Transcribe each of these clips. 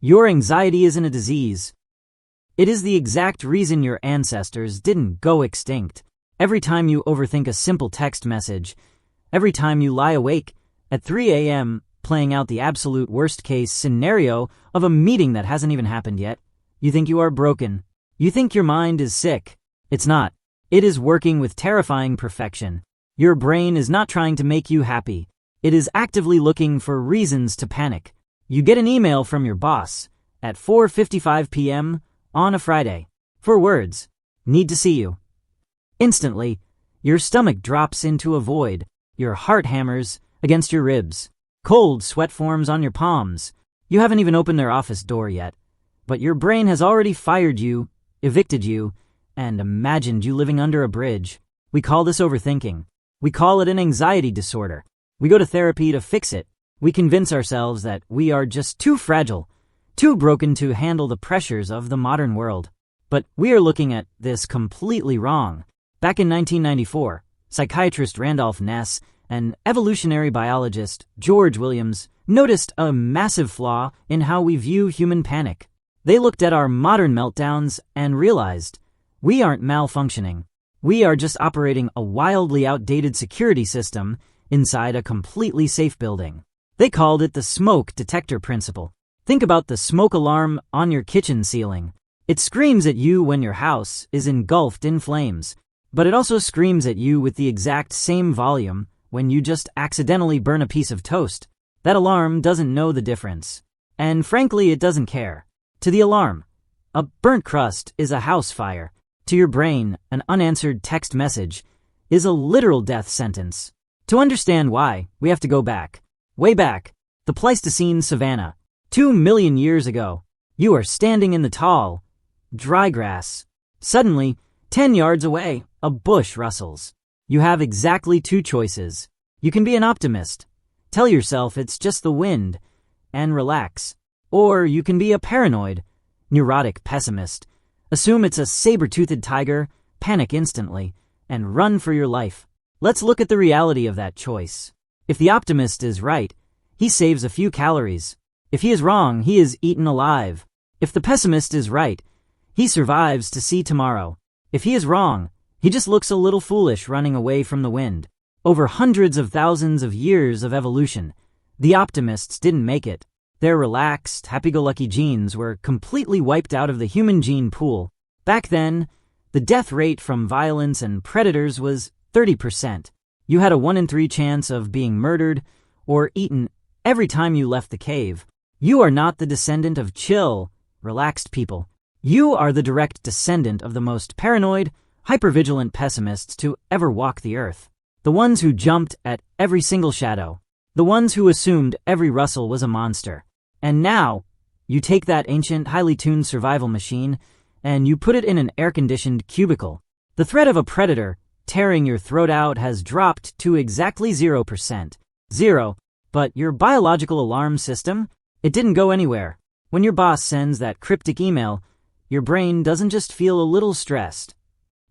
Your anxiety isn't a disease. It is the exact reason your ancestors didn't go extinct. Every time you overthink a simple text message, every time you lie awake at 3 a.m. playing out the absolute worst-case scenario of a meeting that hasn't even happened yet, you think you are broken. You think your mind is sick. It's not. It is working with terrifying perfection. Your brain is not trying to make you happy. It is actively looking for reasons to panic. You get an email from your boss at 4:55 p.m. on a Friday. 4 words. Need to see you. Instantly, your stomach drops into a void. Your heart hammers against your ribs. Cold sweat forms on your palms. You haven't even opened their office door yet, but your brain has already fired you, evicted you, and imagined you living under a bridge. We call this overthinking. We call it an anxiety disorder. We go to therapy to fix it. We convince ourselves that we are just too fragile, too broken to handle the pressures of the modern world. But we are looking at this completely wrong. Back in 1994, psychiatrist Randolph Ness and evolutionary biologist George Williams noticed a massive flaw in how we view human panic. They looked at our modern meltdowns and realized we aren't malfunctioning. We are just operating a wildly outdated security system inside a completely safe building. They called it the smoke detector principle. Think about the smoke alarm on your kitchen ceiling. It screams at you when your house is engulfed in flames, but it also screams at you with the exact same volume when you just accidentally burn a piece of toast. That alarm doesn't know the difference. And frankly, it doesn't care. To the alarm, a burnt crust is a house fire. To your brain, an unanswered text message is a literal death sentence. To understand why, we have to go back. Way back. The Pleistocene Savanna. 2 million years ago. You are standing in the tall, dry grass. Suddenly, 10 yards away, a bush rustles. You have exactly 2 choices. You can be an optimist. Tell yourself it's just the wind and relax. Or you can be a paranoid, neurotic pessimist. Assume it's a saber-toothed tiger, panic instantly, and run for your life. Let's look at the reality of that choice. If the optimist is right, he saves a few calories. If he is wrong, he is eaten alive. If the pessimist is right, he survives to see tomorrow. If he is wrong, he just looks a little foolish running away from the wind. Over hundreds of thousands of years of evolution, the optimists didn't make it. Their relaxed, happy-go-lucky genes were completely wiped out of the human gene pool. Back then, the death rate from violence and predators was 30%. You had a 1 in 3 chance of being murdered or eaten every time you left the cave. You are not the descendant of chill, relaxed people. You are the direct descendant of the most paranoid, hyper-vigilant pessimists to ever walk the earth. The ones who jumped at every single shadow. The ones who assumed every rustle was a monster. And now, you take that ancient, highly tuned survival machine and you put it in an air-conditioned cubicle. The threat of a predator tearing your throat out has dropped to exactly 0%. 0. But your biological alarm system, it didn't go anywhere. When your boss sends that cryptic email, your brain doesn't just feel a little stressed.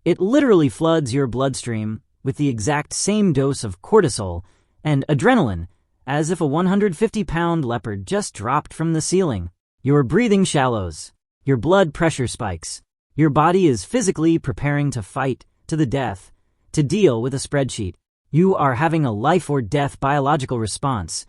It literally floods your bloodstream with the exact same dose of cortisol and adrenaline as if a 150-pound leopard just dropped from the ceiling. Your breathing shallows. Your blood pressure spikes. Your body is physically preparing to fight to the death, to deal with a spreadsheet. You are having a life or death biological response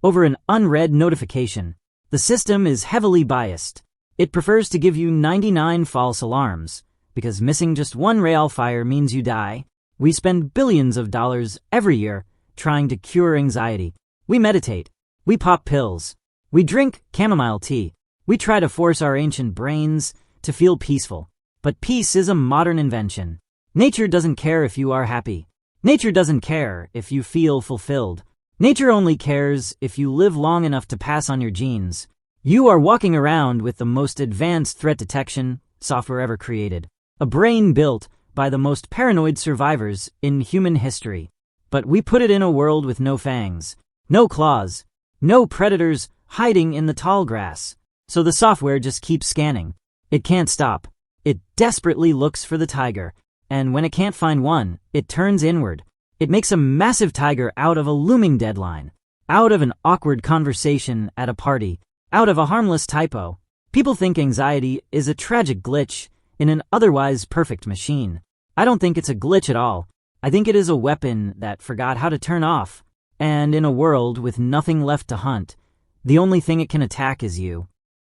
over an unread notification. The system is heavily biased. It prefers to give you 99 false alarms, because missing just one real fire means you die. We spend billions of dollars every year trying to cure anxiety. We meditate. We pop pills. We drink chamomile tea. We try to force our ancient brains to feel peaceful. But peace is a modern invention. Nature doesn't care if you are happy. Nature doesn't care if you feel fulfilled. Nature only cares if you live long enough to pass on your genes. You are walking around with the most advanced threat detection software ever created. A brain built by the most paranoid survivors in human history. But we put it in a world with no fangs, no claws, no predators hiding in the tall grass. So the software just keeps scanning. It can't stop. It desperately looks for the tiger. And when it can't find one, it turns inward. It makes a massive tiger out of a looming deadline, out of an awkward conversation at a party, out of a harmless typo. People think anxiety is a tragic glitch in an otherwise perfect machine. I don't think it's a glitch at all. I think it is a weapon that forgot how to turn off. And in a world with nothing left to hunt, the only thing it can attack is you.